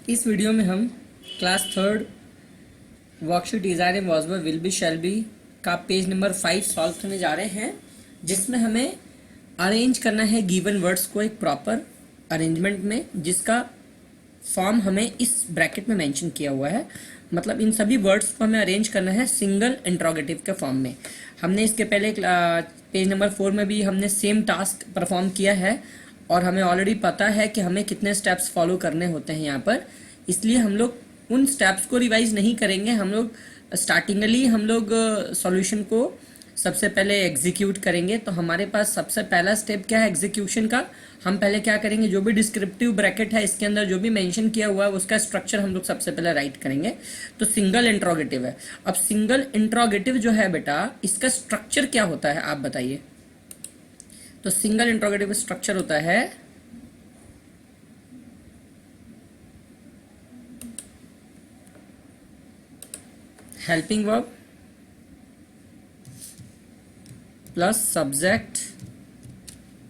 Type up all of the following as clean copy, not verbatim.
इस वीडियो में हम class third worksheet design in was will be shall be का पेज नंबर 5 सॉल्व करने जा रहे हैं, जिसमें हमें अरेंज करना है गिवन वर्ड्स को एक प्रॉपर अरेंजमेंट में, जिसका फॉर्म हमें इस ब्रैकेट में मेंशन किया हुआ है। मतलब इन सभी वर्ड्स को हमें अरेंज करना है सिंगल इंट्रोगेटिव के फॉर्म में। हमने इसके पहले पेज नंबर 4 में भी हमने सेम टास्क परफॉर्म किया है और हमें ऑलरेडी पता है कि हमें कितने स्टेप्स फॉलो करने होते हैं यहाँ पर। इसलिए हम लोग उन स्टेप्स को रिवाइज नहीं करेंगे। हम लोग स्टार्टिंगली हम लोग सॉल्यूशन को सबसे पहले एग्जीक्यूट करेंगे। तो हमारे पास सबसे पहला स्टेप क्या है एग्जीक्यूशन का। हम पहले क्या करेंगे, जो भी डिस्क्रिप्टिव ब्रैकेट है इसके अंदर जो भी मेंशन किया हुआ है उसका स्ट्रक्चर हम लोग सबसे पहले राइट करेंगे। तो सिंगल इंट्रोगेटिव है। अब सिंगल इंट्रोगेटिव जो है बेटा, इसका स्ट्रक्चर क्या होता है आप बताइए। तो सिंगल इंट्रोगेटिव स्ट्रक्चर होता है helping verb plus subject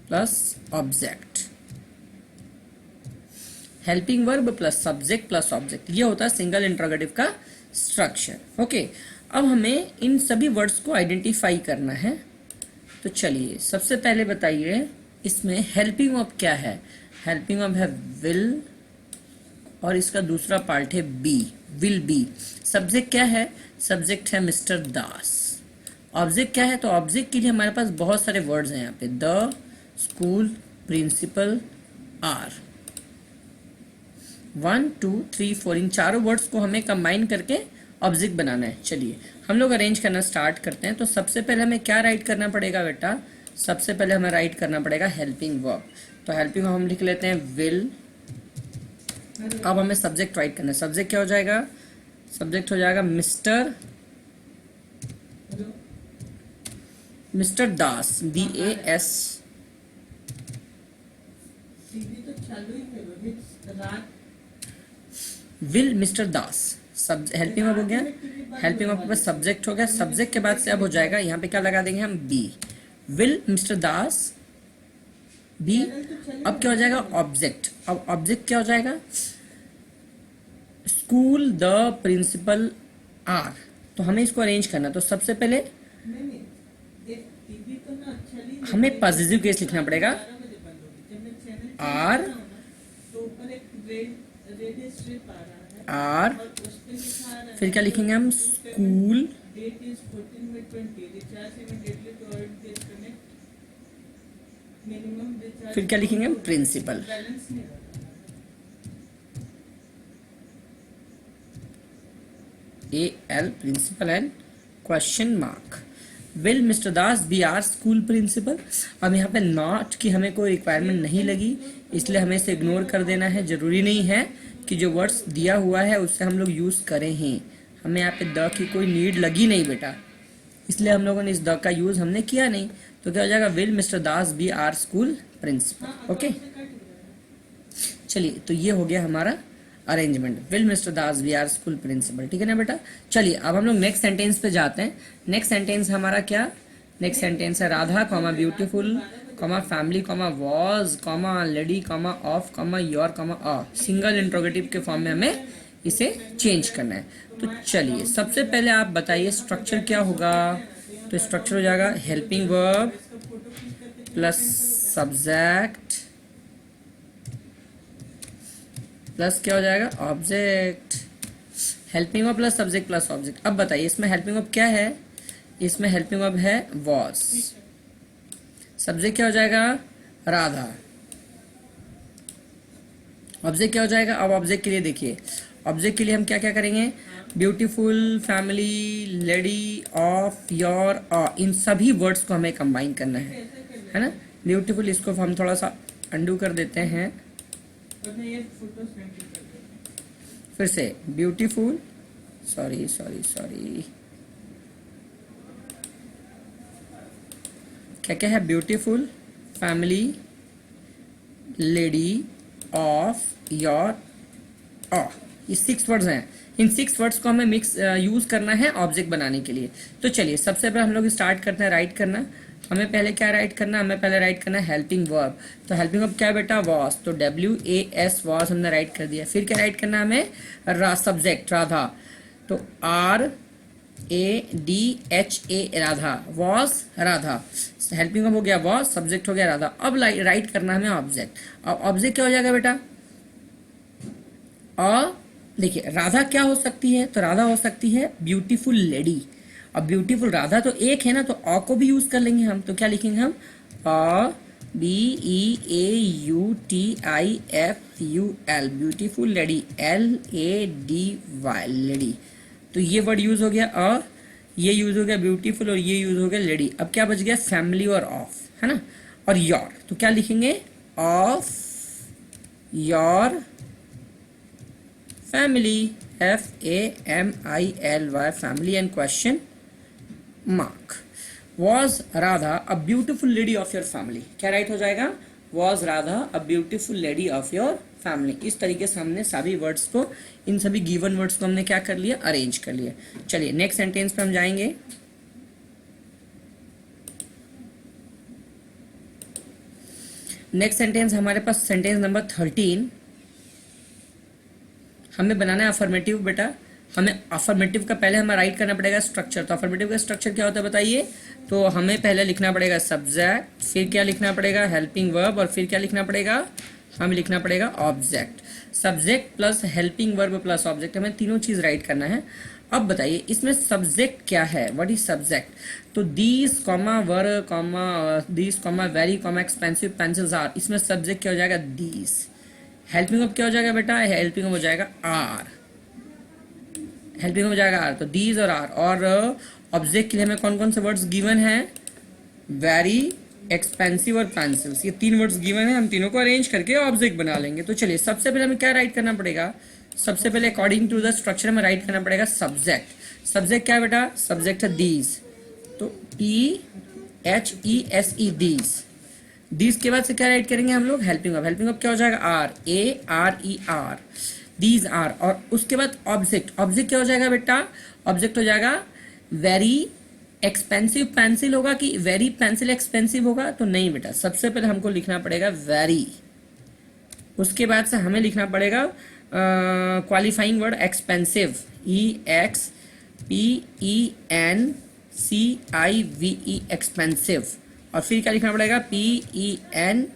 plus object. Helping verb plus subject plus object, ये होता है सिंगल इंट्रोगेटिव का स्ट्रक्चर। ओके, अब हमें इन सभी वर्ड्स को आइडेंटिफाई करना है। तो चलिए सबसे पहले बताइए इसमें हेल्पिंग वर्ब क्या है। हेल्पिंग वर्ब है विल और इसका दूसरा पार्ट है बी, विल बी। सब्जेक्ट क्या है, सब्जेक्ट है मिस्टर दास। ऑब्जेक्ट क्या है, तो ऑब्जेक्ट के लिए हमारे पास बहुत सारे वर्ड्स हैं यहाँ पे, द, स्कूल, प्रिंसिपल, आर। 1 2 3 4 इन चारों वर्ड्स को हमें कंबाइन करके ऑब्जेक्ट बनाना है। चलिए हम लोग अरेंज करना स्टार्ट करते हैं। तो सबसे पहले हमें क्या राइट करना पड़ेगा बेटा, सबसे पहले हमें राइट करना पड़ेगा हेल्पिंग वर्ब। तो हेल्पिंग वर्ब हम लिख लेते हैं विल। अब हमें सब्जेक्ट राइट करना है। सब्जेक्ट क्या हो जाएगा, सब्जेक्ट हो जाएगा mister Das, DAS। Will mister Das, सब हेल्पिंग वर्ब हो गया। हेल्पिंग वर्ब के बाद सब्जेक्ट हो गया। सब्जेक्ट के बाद से अब हो जाएगा, यहाँ पे क्या लगा देंगे हम, be. Will mister Das be. अब क्या हो जाएगा, ऑब्जेक्ट। अब ऑब्जेक्ट क्या हो जाएगा, स्कूल, द, प्रिंसिपल, आर। तो हमें इसको अरेंज करना। तो सबसे पहले हमें पॉजिटिव केस लिखना पड़ेगा, आर आर। फिर क्या लिखेंगे हम, स्कूल, फिर क्या लिखेंगे हम, principal. AL principal and question mark. Will mister Das be our school principal. अब यहाँ पे नॉट की हमें कोई रिक्वायरमेंट नहीं लगी, इसलिए हमें इसे इग्नोर कर देना है। जरूरी नहीं है कि जो वर्ड्स दिया हुआ है उससे हम लोग यूज करें ही। हमें यहाँ पे द की कोई नीड लगी नहीं बेटा, इसलिए हम लोगों ने इस द का यूज हमने किया नहीं। तो क्या हो जाएगा, will mister Das be our school principal. Okay, चलिए तो ये हो गया हमारा arrangement, will mister Das be our school principal. ठीक है ना बेटा। चलिए अब हम लोग नेक्स्ट सेंटेंस पे जाते हैं। नेक्स्ट सेंटेंस हमारा क्या, नेक्स्ट सेंटेंस है Radha comma beautiful comma family comma was comma lady comma of comma your comma a. Single interrogative के फॉर्म में हमें इसे चेंज करना है। तो चलिए सबसे पहले आप बताइए स्ट्रक्चर क्या होगा। तो स्ट्रक्चर हो जाएगा helping verb plus subject plus क्या हो जाएगा, object. Helping verb plus subject plus object. अब बताइए इसमें हेल्पिंग वर्ब क्या है, इसमें हेल्पिंग वर्ब है वॉज। सब्जेक्ट क्या हो जाएगा, राधा। ऑब्जेक्ट क्या हो जाएगा, अब ऑब्जेक्ट के लिए देखिए, ऑब्जेक्ट के लिए हम क्या क्या करेंगे, beautiful, family, lady, of, your, इन सभी वर्ड्स को हमें कंबाइन करना है ना। ब्यूटीफुल इसको हम थोड़ा सा अंडू कर देते हैं, फिर से ब्यूटीफुल, सॉरी सॉरी सॉरी, क्या क्या है, beautiful, family, lady, of, your, ये 6 वर्ड्स हैं। इन 6 वर्ड्स को हमें मिक्स यूज करना है ऑब्जेक्ट बनाने के लिए। तो चलिए सबसे पहले हम लोग स्टार्ट करते हैं राइट करना। हमें पहले क्या राइट करना है, हमें पहले राइट करना है हेल्पिंग वर्ब। तो हेल्पिंग वर्ब क्या है बेटा, वॉस, तो WAS वॉस हमने राइट कर दिया। फिर क्या राइट करना है हमें, सब्जेक्ट राधा, तो RADHA Radha, was Radha. Helping verb हो गया वॉस, सब्जेक्ट हो गया राधा। अब राइट करना है हमें ऑब्जेक्ट। अब ऑब्जेक्ट क्या हो जाएगा बेटा, देखिए राधा क्या हो सकती है, तो राधा हो सकती है ब्यूटीफुल लेडी। अब ब्यूटीफुल राधा तो एक है ना, तो को भी यूज कर लेंगे हम। तो क्या लिखेंगे हम, BEAUTIFUL, beautiful lady, LADY lady. तो ये वर्ड यूज हो गया, ये यूज हो गया ब्यूटीफुल, और ये यूज हो गया लेडी। अब क्या बच गया, फैमिली और ऑफ, है ना, और योर। तो क्या लिखेंगे, of your family, FAMILY, family, and question mark. Was Radha a beautiful lady of your family? क्या राइट हो जाएगा, was Radha a beautiful lady of your family। इस तरीके से हमने सभी वर्ड्स को, इन सभी गिवन वर्ड्स को हमने क्या कर लिया, अरेंज कर लिया। चलिए नेक्स्ट सेंटेंस पे हम जाएंगे। नेक्स्ट सेंटेंस हमारे पास सेंटेंस नंबर 13। हमें बनाना है अफर्मेटिव बेटा। हमें अफर्मेटिव का पहले हमें राइट करना पड़ेगा स्ट्रक्चर। तो अफर्मेटिव का स्ट्रक्चर क्या होता है बताइए, तो हमें पहले लिखना पड़ेगा सब्जेक्ट, फिर क्या लिखना पड़ेगा, हेल्पिंग वर्ब, और फिर क्या लिखना पड़ेगा, हमें लिखना पड़ेगा object. Subject plus helping verb plus object, हमें तीनों चीज राइट करना है। अब बताइए इसमें सब्जेक्ट क्या है, व्हाट इज सब्जेक्ट, तो these comma were comma these comma very comma expensive pencils are, इसमें सब्जेक्ट क्या हो जाएगा, दीज। हेल्पिंग वर्ब क्या हो जाएगा बेटा, हेल्पिंग वर्ब हो जाएगा आर, हेल्पिंग हो जाएगा आर, तो दीज और आर। और ऑब्जेक्ट के लिए हमें कौन कौन से वर्ड्स गिवन है, वेरी, एक्सपेंसिव और पेंसिल्स, ये तीन वर्ड्स गिवन है। हम तीनों को अरेंज करके ऑब्जेक्ट बना लेंगे। तो चलिए सबसे पहले हमें क्या राइट करना पड़ेगा, सबसे पहले अकॉर्डिंग टू द स्ट्रक्चर हमें राइट करना पड़ेगा सब्जेक्ट। सब्जेक्ट क्या है बेटा, सब्जेक्ट है दीज, तो THESE दीज। दीज के बाद से क्या राइट करेंगे हम लोग, हेल्पिंग वर्ब। हेल्पिंग वर्ब क्या हो जाएगा, ARER, दीज आर। और उसके बाद ऑब्जेक्ट, ऑब्जेक्ट क्या हो जाएगा बेटा, ऑब्जेक्ट हो जाएगा वेरी एक्सपेंसिव पेंसिल होगा कि वेरी पेंसिल एक्सपेंसिव होगा, तो नहीं बेटा, सबसे पहले हमको लिखना पड़ेगा वेरी, उसके बाद से हमें लिखना पड़ेगा qualifying word expensive, EXPENCIVE expensive, और फिर क्या लिखना पड़ेगा, PENCILS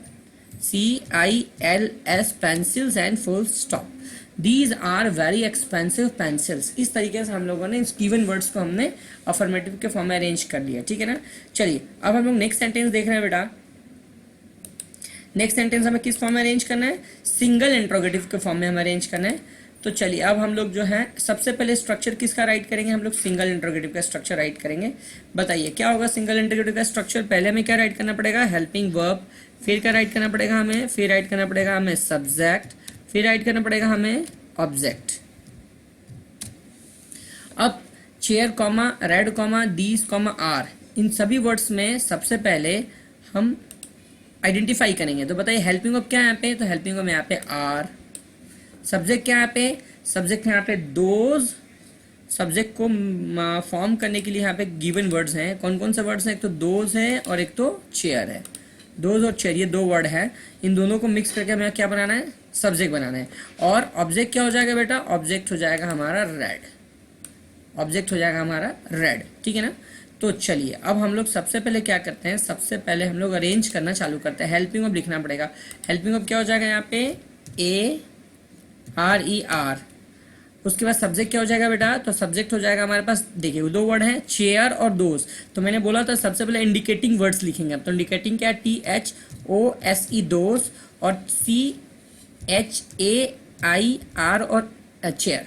pencils and full stop. These are very expensive pencils. इस तरीके से हम लोगों ने इस गिवन वर्ड्स को हमने अफर्मेटिव के फॉर्म में अरेंज कर लिया, ठीक है ना। चलिए अब हम लोग नेक्स्ट सेंटेंस देख रहे हैं बेटा। नेक्स्ट सेंटेंस हमें किस फॉर्म में अरेंज करना है, सिंगल इंट्रोगेटिव के फॉर्म में हमें अरेंज करना है। तो चलिए अब हम लोग जो है सबसे पहले स्ट्रक्चर किसका राइट करेंगे, हम लोग सिंगल इंट्रोगेटिव का स्ट्रक्चर राइट करेंगे। बताइए क्या होगा सिंगल इंट्रोगेटिव का स्ट्रक्चर, पहले हमें क्या राइट करना पड़ेगा, हेल्पिंग वर्ब, फिर क्या राइट करना पड़ेगा हमें, फिर राइट करना पड़ेगा हमें सब्जेक्ट, फिर राइट करना पड़ेगा हमें ऑब्जेक्ट। अब chair comma red comma these comma are, इन सभी वर्ड्स में सबसे पहले हम आइडेंटिफाई करेंगे। तो बताइए हेल्पिंग वर्ब क्या है यहाँ पे, तो हेल्पिंग वर्ब यहाँ पे आर। सब्जेक्ट क्या है यहाँ पे, सब्जेक्ट है यहाँ पे दोज। सब्जेक्ट को फॉर्म करने के लिए यहाँ पे गिवन वर्ड्स हैं, कौन कौन से वर्ड्स हैं, एक तो दोज है और एक तो चेयर है। दोज और चेयर ये दो वर्ड है, इन दोनों को मिक्स करके हमें क्या बनाना है, सब्जेक्ट बनाना है। और ऑब्जेक्ट क्या हो जाएगा बेटा, ऑब्जेक्ट हो जाएगा हमारा रेड, ऑब्जेक्ट हो जाएगा हमारा रेड, ठीक है ना। तो चलिए अब हम लोग सबसे पहले क्या करते हैं, सबसे पहले हम लोग अरेंज करना चालू करते हैं। हेल्पिंग वर्ब लिखना पड़ेगा। हेल्पिंग वर्ब क्या हो जाएगा यहाँ पे, ARER। उसके बाद सब्जेक्ट क्या हो जाएगा बेटा, तो सब्जेक्ट हो जाएगा हमारे पास, देखिए दो वर्ड हैं चेयर और दोज। तो मैंने बोला था सबसे पहले इंडिकेटिंग वर्ड्स लिखेंगे। अब तो इंडिकेटिंग क्या है, THOSE दोज, और CHAIR और चेयर।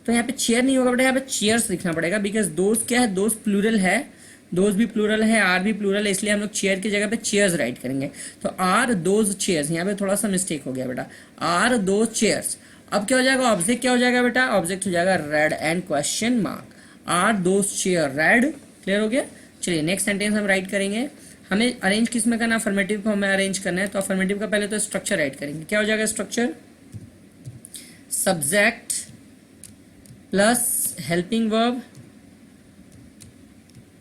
तो यहाँ पे चेयर नहीं होगा बेटा, यहाँ पे चेयर्स लिखना पड़ेगा, बिकॉज दोस्त क्या है, दोस्त प्लूरल है, दोस्त भी प्लूरल है, आर भी प्लूरल है, इसलिए हम लोग चेयर की जगह पे चेयर्स राइट करेंगे। तो आर दोज चेयर्स, यहाँ पे थोड़ा सा मिस्टेक हो गया बेटा, आर दोज चेयर्स। अब क्या हो जाएगा, ऑब्जेक्ट क्या हो जाएगा बेटा, ऑब्जेक्ट हो जाएगा red and question mark, are those chair red. Clear हो गया। चलिए नेक्स्ट सेंटेंस हम राइट करेंगे। हमें अरेंज किस में करना, अफर्मेटिव को हमें अरेंज करना है। तो अफर्मेटिव का पहले तो स्ट्रक्चर राइट करेंगे। क्या हो जाएगा structure, subject plus helping verb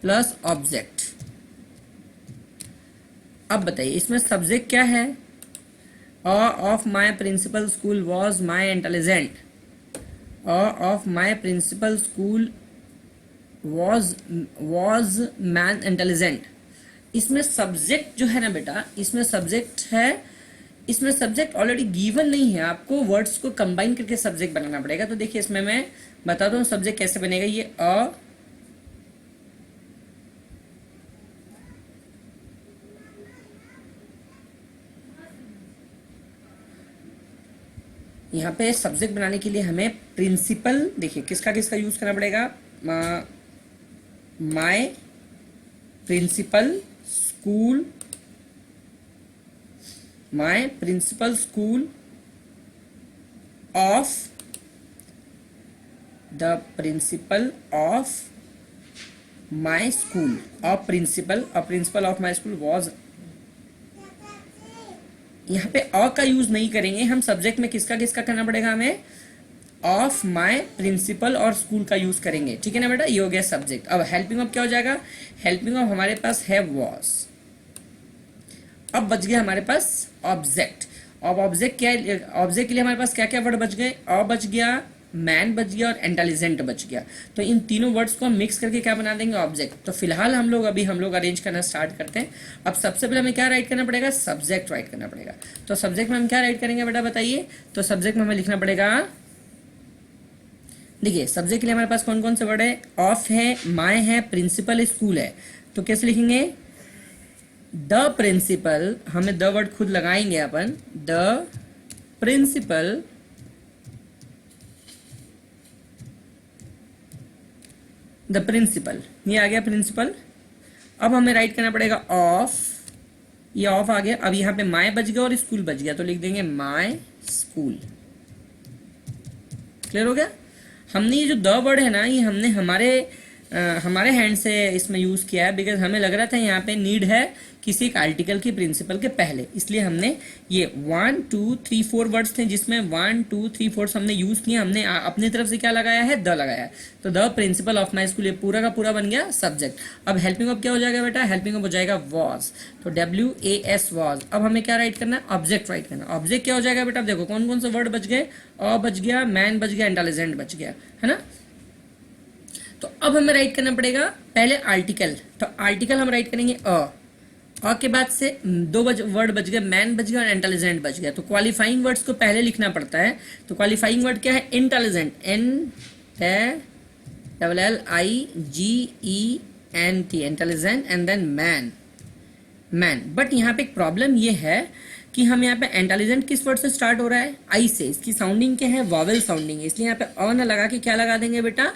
plus object, अब बताइए इसमें सब्जेक्ट क्या है? Of my principal school was my intelligent, of my principal school was man intelligent. इसमें सब्जेक्ट जो है ना बेटा, इसमें सब्जेक्ट है, इसमें सब्जेक्ट ऑलरेडी गिवन नहीं है, आपको वर्ड्स को कंबाइन करके सब्जेक्ट बनाना पड़ेगा। तो देखिए इसमें मैं बताता हूँ सब्जेक्ट कैसे बनेगा। ये यहाँ पे सब्जेक्ट बनाने के लिए हमें प्रिंसिपल, देखिए किसका किसका यूज करना पड़ेगा, my principal school, my principal school of, the principal of my school, principal of my school was. यहाँ पे अ का यूज नहीं करेंगे हम, सब्जेक्ट में किसका किसका करना पड़ेगा हमें, ऑफ माय प्रिंसिपल और स्कूल का यूज करेंगे, ठीक है ना बेटा। ये हो गया सब्जेक्ट। अब हेल्पिंग ऑफ क्या हो जाएगा, हेल्पिंग ऑफ हमारे पास है वॉज। अब बच गया हमारे पास ऑब्जेक्ट। अब ऑब्जेक्ट क्या है, ऑब्जेक्ट के लिए हमारे पास क्या क्या वर्ड बच गए, अ बच गया, मैन बच गया और इंटेलिजेंट बच गया। तो इन तीनों वर्ड्स को हम मिक्स करके क्या बना देंगे, ऑब्जेक्ट। तो फिलहाल हम लोग अरेंज करना स्टार्ट करते हैं। अब सबसे पहले हमें क्या राइट करना पड़ेगा, सब्जेक्ट राइट करना पड़ेगा। तो सब्जेक्ट में हम क्या राइट करेंगे बेटा बताइए। तो सब्जेक्ट में हमें लिखना पड़ेगा, देखिए सब्जेक्ट के लिए हमारे पास कौन कौन से वर्ड है, ऑफ है, माय है, प्रिंसिपल, स्कूल है। तो कैसे लिखेंगे, द प्रिंसिपल, हमें द वर्ड खुद लगाएंगे अपन, द प्रिंसिपल ये आ गया प्रिंसिपल। अब हमें राइट करना पड़ेगा ऑफ, ये ऑफ आ गया। अब यहाँ पे माय बच गया और स्कूल बच गया, तो लिख देंगे माय स्कूल। क्लियर हो गया। हमने ये जो द वर्ड है ना, ये हमने हमारे हैंड से इसमें यूज किया है, बिकॉज हमें लग रहा था यहाँ पे नीड है किसी एक आर्टिकल की प्रिंसिपल के पहले, इसलिए हमने ये 1 2 3 4 वर्ड्स थे जिसमें 1 2 3 4 हमने यूज किया। हमने अपनी तरफ से क्या लगाया है, द लगाया है। तो the principal of my school, ये पूरा का पूरा बन गया सब्जेक्ट। अब हेल्पिंग ऑफ क्या हो जाएगा बेटा, हेल्पिंग ऑफ हो जाएगा वॉज। तो WAS वॉज। अब हमें क्या राइट करना है, ऑब्जेक्ट राइट करना। ऑब्जेक्ट क्या हो जाएगा बेटा, देखो कौन कौन से वर्ड बच गए, अ बच गया, मैन बच गया, इंटेलिजेंट बच गया, है ना। तो अब हमें राइट करना पड़ेगा पहले आर्टिकल। तो आर्टिकल हम राइट करेंगे अ के बाद से दो वर्ड बच गए, मैन बच गया और इंटेलिजेंट बच गया। तो क्वालिफाइंग वर्ड्स को पहले लिखना पड़ता है। तो क्वालिफाइंग वर्ड क्या है, intelligent, INTELLIGENT, intelligent, and then man. But यहाँ पे एक प्रॉब्लम ये है कि हम यहाँ पे इंटेलिजेंट किस वर्ड से स्टार्ट हो रहा है, आई से। इसकी साउंडिंग क्या है, वॉवेल साउंडिंग है, इसलिए यहाँ पे अ न लगा के क्या लगा देंगे बेटा,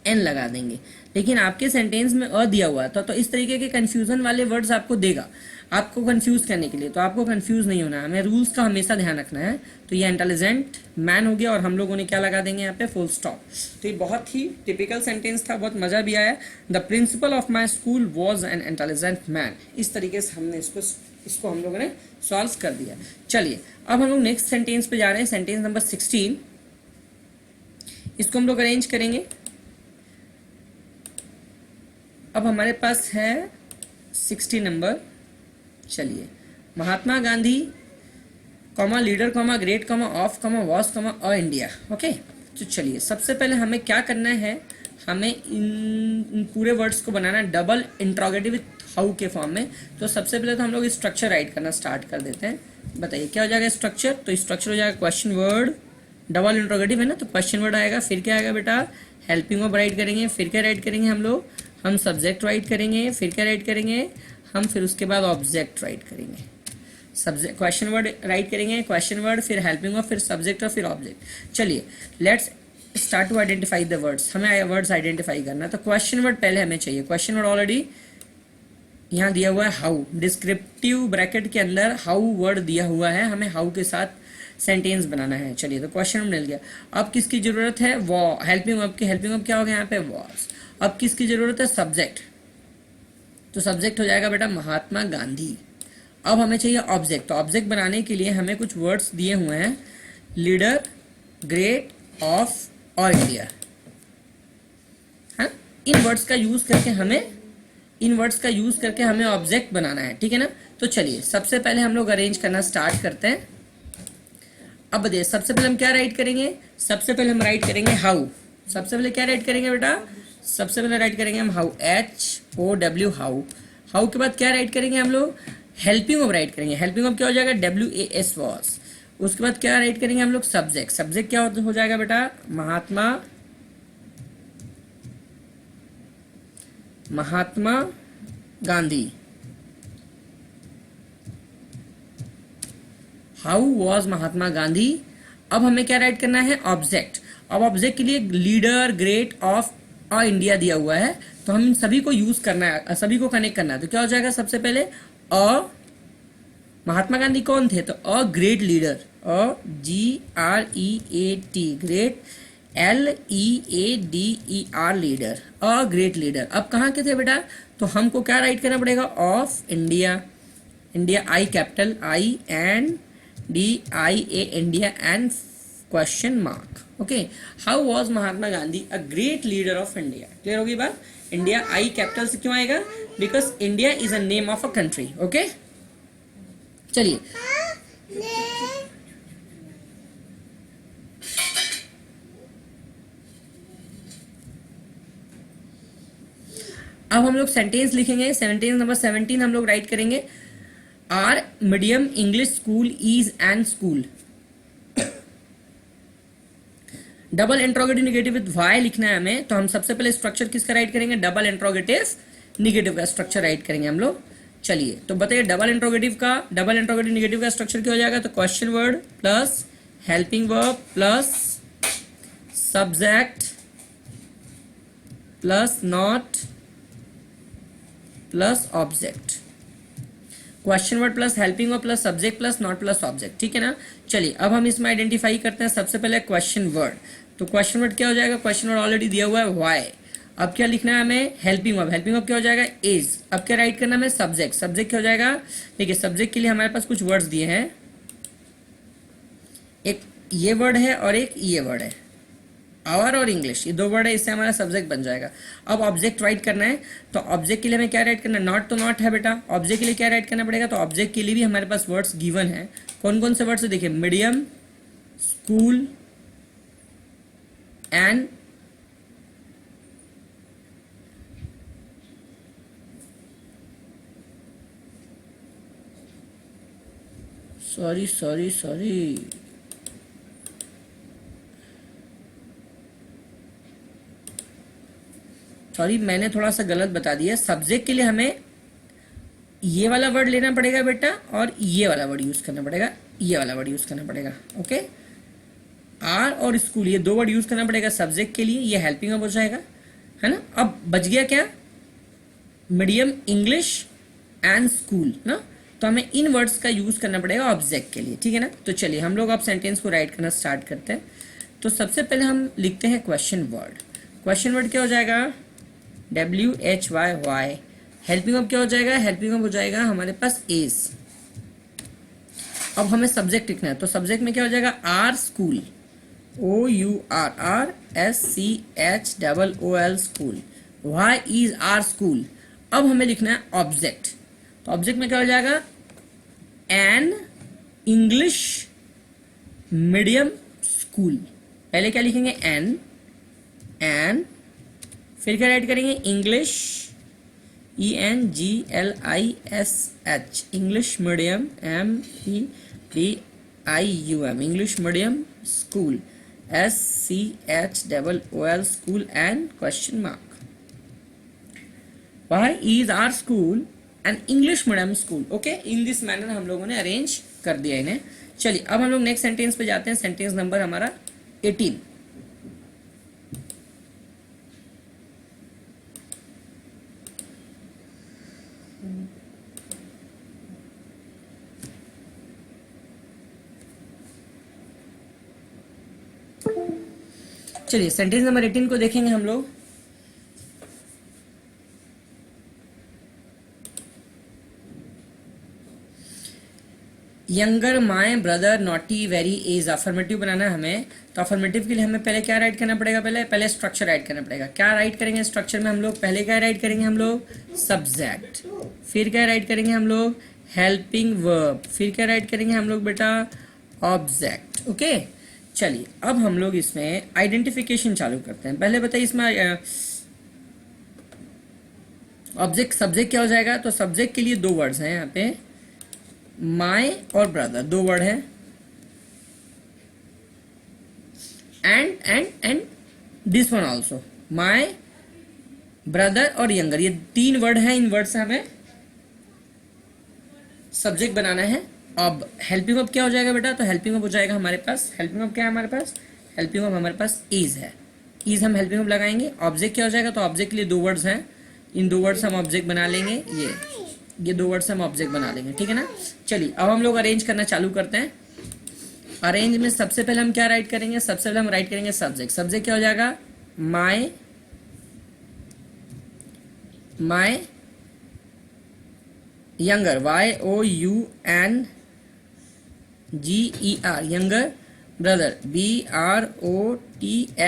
एन लगा देंगे। लेकिन आपके सेंटेंस में अ दिया हुआ था, तो इस तरीके के कंफ्यूजन वाले वर्ड्स आपको देगा, आपको कंफ्यूज करने के लिए। तो आपको कंफ्यूज नहीं होना है, हमें रूल्स का हमेशा ध्यान रखना है। तो ये इंटेलिजेंट मैन हो गया और हम लोगों ने क्या लगा देंगे यहाँ पे, फुल स्टॉप। तो ये बहुत ही टिपिकल सेंटेंस था, बहुत मजा भी आया। The principal of my school was an intelligent man. इस तरीके से हमने इसको हम लोगों ने सॉल्व कर दिया। चलिए अब हम लोग नेक्स्ट सेंटेंस पे जा रहे हैं, सेंटेंस नंबर 16। इसको हम लोग अरेंज करेंगे। अब हमारे पास है 60 नंबर। चलिए, Mahatma Gandhi comma leader comma great comma of comma was comma a India. Okay, तो चलिए सबसे पहले हमें क्या करना है, हमें इन पूरे वर्ड्स को बनाना है डबल इंट्रोगेटिव विथ हाउ के फॉर्म में। तो सबसे पहले तो हम लोग स्ट्रक्चर राइट करना स्टार्ट कर देते हैं। बताइए क्या हो जाएगा स्ट्रक्चर। तो स्ट्रक्चर हो जाएगा क्वेश्चन वर्ड, डबल इंट्रोगेटिव है ना, तो क्वेश्चन वर्ड आएगा, फिर क्या आएगा बेटा, हेल्पिंग ऑफ राइट करेंगे, फिर क्या राइट करेंगे हम सब्जेक्ट राइट करेंगे, फिर क्या राइट करेंगे हम, फिर उसके बाद ऑब्जेक्ट राइट करेंगे। सब्जेक्ट क्वेश्चन वर्ड राइट करेंगे, क्वेश्चन वर्ड, फिर हेल्पिंग ऑफ, फिर सब्जेक्ट और फिर ऑब्जेक्ट। चलिए let's start to identify the words. हमें वर्ड्स आइडेंटिफाई करना, तो क्वेश्चन वर्ड पहले हमें चाहिए। क्वेश्चन वर्ड ऑलरेडी यहाँ दिया हुआ है हाउ, डिस्क्रिप्टिव ब्रैकेट के अंदर हाउ वर्ड दिया हुआ है, हमें हाउ के साथ सेंटेंस बनाना है। चलिए तो क्वेश्चन मिल गया। अब किसकी जरूरत है, वो हेल्पिंग ऑफ की, हेल्पिंग ऑफ क्या हो गया यहाँ पे, वॉज। अब किसकी जरूरत है, सब्जेक्ट, तो सब्जेक्ट हो जाएगा बेटा महात्मा गांधी। अब हमें चाहिए ऑब्जेक्ट। तो ऑब्जेक्ट बनाने के लिए हमें कुछ वर्ड्स दिए हुए हैं, लीडर, ग्रेट, ऑफ और इंडिया। हाँ, इन वर्ड्स का यूज करके हमें ऑब्जेक्ट बनाना है, ठीक है ना। तो चलिए सबसे पहले हम लोग अरेंज करना स्टार्ट करते हैं। अब बताइए सबसे पहले हम क्या राइट करेंगे, सबसे पहले हम राइट करेंगे हाउ। सबसे पहले क्या राइट करेंगे बेटा, सबसे पहले राइट करेंगे हम हाउ, HOW हाउ। हाउ के बाद क्या राइट करेंगे हम लोग, हेल्पिंग ऑफ राइट करेंगे। हेल्पिंग ऑफ क्या हो जाएगा, WAS वॉस। उसके बाद क्या राइट करेंगे हम लोग, सब्जेक्ट। सब्जेक्ट क्या हो जाएगा बेटा, महात्मा गांधी। How was Mahatma Gandhi. अब हमें क्या राइट करना है, ऑब्जेक्ट। अब ऑब्जेक्ट के लिए लीडर ग्रेट ऑफ इंडिया दिया हुआ है, तो हम इन सभी को यूज करना है, सभी को कनेक्ट करना है। तो क्या हो जाएगा, सबसे पहले महात्मा गांधी कौन थे, तो great leader, GREAT great, LEADER leader, great leader. अब कहाँ के थे बेटा, तो हमको क्या राइट करना पड़ेगा, of India. India I capital INDIA India and question mark. Okay, how was Mahatma Gandhi a great leader of India. Clear होगी बात। इंडिया आई कैपिटल से क्यों आएगा, because India is a name of a country. Okay, चलिए अब हम लोग sentence लिखेंगे। सेंटेंस नंबर 17 हम लोग राइट करेंगे, our medium English school is an school. Double interrogative negative with why लिखना है हमें, तो हम सबसे पहले स्ट्रक्चर किसका राइट करेंगे, डबल इंट्रोगेटिव निगेटिव का स्ट्रक्चर राइट करेंगे हम लोग। चलिए तो बताइए डबल इंट्रोगेटिव निगेटिव का स्ट्रक्चर क्या हो जाएगा, तो question word plus helping verb plus subject plus not plus object. Question word plus helping verb plus subject plus not plus object, ठीक है ना। चलिए अब हम इसमें आइडेंटिफाई करते हैं सबसे पहले क्वेश्चन वर्ड। तो क्वेश्चन वर्ड क्या हो जाएगा, क्वेश्चन वर्ड ऑलरेडी दिया हुआ है व्हाई। अब क्या लिखना है हमें, हेल्पिंग वर्ब। हेल्पिंग वर्ब क्या हो जाएगा, इज। अब क्या राइट करना है हमें, सब्जेक्ट। सब्जेक्ट क्या हो जाएगा, देखिए सब्जेक्ट के लिए हमारे पास कुछ वर्ड्स दिए हैं, एक ये वर्ड है और एक ये वर्ड है, आवर और इंग्लिश, ये दो वर्ड है, इससे हमारा सब्जेक्ट बन जाएगा। अब ऑब्जेक्ट राइट करना है, तो ऑब्जेक्ट के लिए हमें क्या राइट करना है, नॉट तो नॉट है बेटा। ऑब्जेक्ट के लिए क्या राइट करना पड़ेगा, तो ऑब्जेक्ट के लिए भी हमारे पास वर्ड्स गिवन है। कौन कौन से वर्ड्स है, देखिए मीडियम स्कूल एंड सॉरी मैंने थोड़ा सा गलत बता दिया। सब्जेक्ट के लिए हमें ये वाला वर्ड लेना पड़ेगा बेटा, और ये वाला वर्ड यूज करना पड़ेगा, ये वाला वर्ड यूज करना पड़ेगा। ओके, आर और स्कूल, ये दो वर्ड यूज करना पड़ेगा सब्जेक्ट के लिए, ये हेल्पिंग वर्ब हो जाएगा, है ना। अब बच गया क्या, मीडियम इंग्लिश एंड स्कूल ना, तो हमें इन वर्ड्स का यूज करना पड़ेगा ऑब्जेक्ट के लिए, ठीक है ना। तो चलिए हम लोग अब सेंटेंस को राइट करना स्टार्ट करते हैं। तो सबसे पहले हम लिखते हैं क्वेश्चन वर्ड। क्वेश्चन वर्ड क्या हो जाएगा, WHY। हेल्पिंग वर्ब क्या हो जाएगा, हेल्पिंग वर्ब हो जाएगा हमारे पास इज। अब हमें सब्जेक्ट लिखना है, तो सब्जेक्ट में क्या हो जाएगा, our school, OURRSCHOOL school. Why is our school. अब हमें लिखना है ऑब्जेक्ट, तो ऑब्जेक्ट में क्या हो जाएगा, एन इंग्लिश मीडियम स्कूल। पहले क्या लिखेंगे, एन, फिर क्या राइट करेंगे, English ENGLISH English medium MEDIUM English medium school, SCHOOL school and question mark. Why is our school an English medium school? Okay, in this manner हम लोगों ने arrange कर दिया इन्हें। चलिए अब हम लोग नेक्स्ट सेंटेंस पे जाते हैं। सेंटेंस नंबर हमारा 18। चलिए सेंटेंस नंबर 18 को देखेंगे हम लोग। Younger my brother naughty very is. Affirmative बनाना है हमें, तो अफर्मेटिव के लिए हमें पहले क्या राइट करना पड़ेगा, पहले स्ट्रक्चर राइट करना पड़ेगा। क्या राइट करेंगे स्ट्रक्चर में हम लोग, पहले क्या राइट करेंगे हम लोग, सब्जेक्ट, फिर क्या राइट करेंगे हम लोग, हेल्पिंग वर्ब, फिर क्या राइट करेंगे हम लोग बेटा, ऑब्जेक्ट। ओके, चलिए अब हम लोग इसमें आइडेंटिफिकेशन चालू करते हैं। पहले बताइए इसमें ऑब्जेक्ट सब्जेक्ट क्या हो जाएगा, तो सब्जेक्ट के लिए दो वर्ड्स हैं यहाँ पे, माय और ब्रदर, दो वर्ड है, and this one also, my brother और यंगर, ये तीन वर्ड है। इन वर्ड से हमें सब्जेक्ट बनाना है। अब हेल्पिंग वर्ब क्या हो जाएगा बेटा, तो हेल्पिंग वर्ब हो जाएगा हमारे पास, हेल्पिंग वर्ब क्या है हमारे पास, हेल्पिंग वर्ब हमारे पास इज है, इज हम हेल्पिंग वर्ब लगाएंगे। ऑब्जेक्ट क्या हो जाएगा, तो ऑब्जेक्ट के लिए दो वर्ड्स हैं, इन दो वर्ड से हम ऑब्जेक्ट बना लेंगे, ये दो वर्ड से हम ऑब्जेक्ट बना लेंगे, ठीक है ना। चलिए अब हम लोग अरेंज करना चालू करते हैं। अरेंज में सबसे पहले हम क्या राइट करेंगे, सबसे पहले हम राइट करेंगे सब्जेक्ट। सब्जेक्ट क्या हो जाएगा, my younger, YOUNGER, younger brother, BROTHER,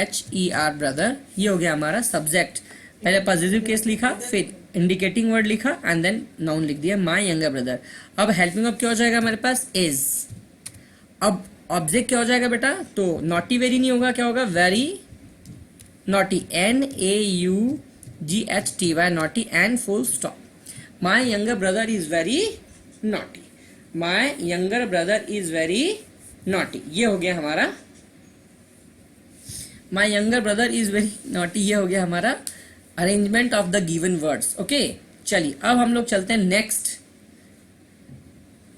brother. ये हो गया हमारा सब्जेक्ट। पहले पॉजिटिव केस लिखा, फिर इंडिकेटिंग वर्ड लिखा एंड देन नाउन लिख दिया, माय यंगर ब्रदर। अब हेल्पिंग वर्ब क्या हो जाएगा हमारे पास, इज। अब ऑब्जेक्ट क्या हो जाएगा बेटा, तो नॉटी वेरी नहीं होगा, क्या होगा, very naughty, NAUGHTY, naughty and full stop. My younger brother is very naughty, my younger brother is very naughty, ये हो गया हमारा my younger brother is very naughty, ये हो गया हमारा arrangement of the given words. Okay, चलिए अब हम लोग चलते हैं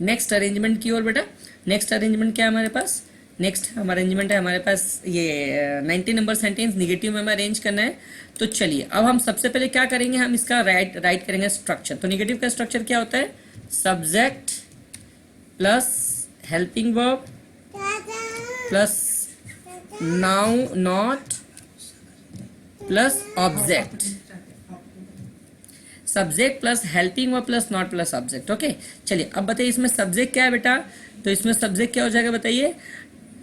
नेक्स्ट अरेंजमेंट की ओर बेटा। नेक्स्ट अरेंजमेंट क्या है हमारे पास, नेक्स्ट हमारा अरेंजमेंट है हमारे पास ये 90 नंबर सेंटेंस निगेटिव में हमें अरेंज करना है। तो चलिए अब हम सबसे पहले क्या करेंगे, हम इसका राइट करेंगे स्ट्रक्चर। तो निगेटिव का स्ट्रक्चर क्या होता है, subject plus helping verb plus noun not plus object, subject plus helping verb plus not plus object. Okay, चलिए अब बताइए इसमें सब्जेक्ट क्या है बेटा, तो इसमें सब्जेक्ट क्या हो जाएगा बताइए,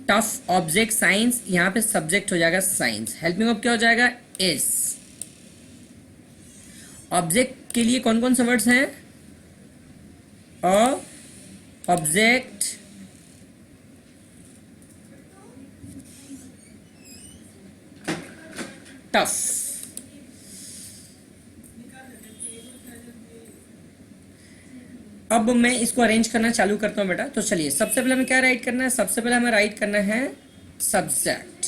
टफ ऑब्जेक्ट साइंस, यहाँ पे सब्जेक्ट हो जाएगा साइंस। हेल्पिंग वर्ब क्या हो जाएगा, इज। ऑब्जेक्ट के लिए कौन कौन से वर्ड्स हैं, ऑब्जेक्ट, टफ। अब मैं इसको अरेंज करना चालू करता हूं बेटा। तो चलिए सबसे पहले हमें क्या राइट करना है, सबसे पहले हमें राइट करना है सब्जेक्ट।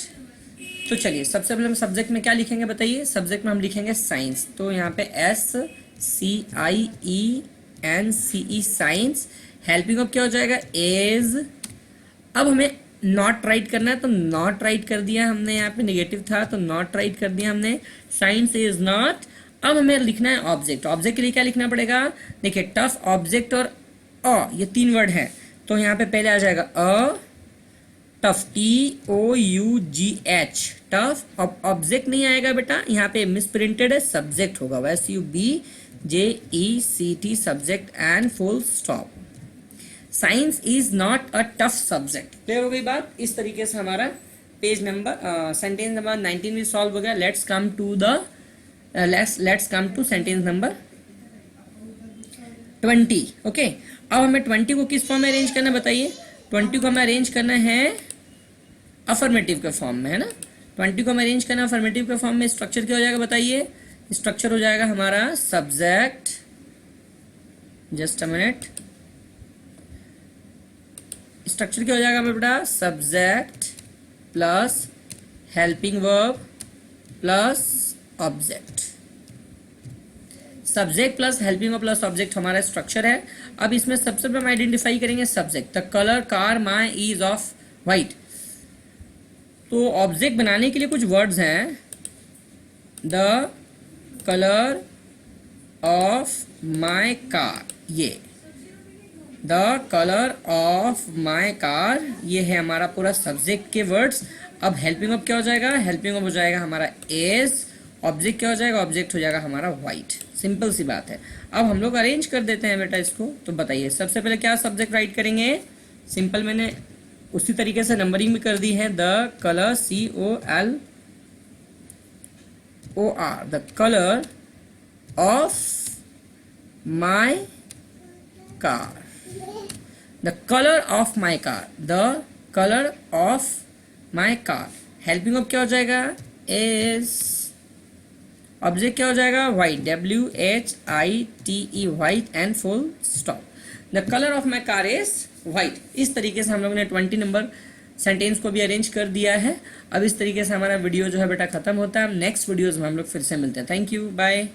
तो चलिए सबसे पहले हम सब्जेक्ट में क्या लिखेंगे बताइए, सब्जेक्ट में हम लिखेंगे साइंस। तो यहाँ पे SCIENCE साइंस। हेल्पिंग ऑफ क्या हो जाएगा, एज। अब हमें नॉट राइट करना है, तो नॉट राइट कर दिया हमने, यहाँ पे नेगेटिव था तो नॉट राइट कर दिया हमने, साइंस इज नॉट। अब हमें लिखना है ऑब्जेक्ट। ऑब्जेक्ट के लिए क्या लिखना पड़ेगा, देखिए टफ, ऑब्जेक्ट और ये तीन वर्ड है। तो यहाँ पे पहले आ जाएगा टफ, TOUGH, टफ। अब ऑब्जेक्ट नहीं आएगा बेटा, यहाँ पे मिस प्रिंटेड है, सब्जेक्ट होगा, SUBJECT, subject and full stop. Science is not a tough subject. Clear हो गई बात। इस तरीके से हमारा पेज नंबर सेंटेंस नंबर 19 भी सॉल्व हो गया। Let's come to sentence number 20। Okay, अब हमें 20 को किस फॉर्म में अरेंज करना है बताइए। 20 को हमें अरेंज करना है अफर्मेटिव के फॉर्म में, है ना। 20 को हमें अरेंज करना है अफर्मेटिव के फॉर्म में। स्ट्रक्चर क्या हो जाएगा बताइए, स्ट्रक्चर हो जाएगा हमारा subject, just a minute, structure क्या हो जाएगा हमारा बेटा, subject plus helping verb plus object. Subject plus helping verb plus object हमारा स्ट्रक्चर है। अब इसमें सबसे पहले हम आइडेंटिफाई करेंगे subject. The colour car my is of white. तो ऑब्जेक्ट बनाने के लिए कुछ वर्ड्स हैं, the colour of my car, ये the colour of my car, ये है हमारा पूरा सब्जेक्ट के वर्ड्स। अब हेल्पिंग वर्ब क्या हो जाएगा, हेल्पिंग वर्ब हो जाएगा हमारा इज। ऑब्जेक्ट क्या हो जाएगा, ऑब्जेक्ट हो जाएगा हमारा व्हाइट। सिंपल सी बात है। अब हम लोग अरेंज कर देते हैं बेटा इसको। तो बताइए सबसे पहले क्या सब्जेक्ट राइट करेंगे, सिंपल मैंने उसी तरीके से नंबरिंग भी कर दी है। The colour, COLOR, the colour of my car. The colour of my car, the colour of my car, helping of क्या हो जाएगा, इज, ऑब्जेक्ट क्या हो जाएगा, white, WHITE, white and full stop. The colour of my car is white. इस तरीके से हम लोगों ने 20 नंबर सेंटेंस को भी अरेंज कर दिया है। अब इस तरीके से हमारा वीडियो जो है बेटा खत्म होता है। नेक्स्ट वीडियोज में हम लोग फिर से मिलते हैं। Thank you, bye.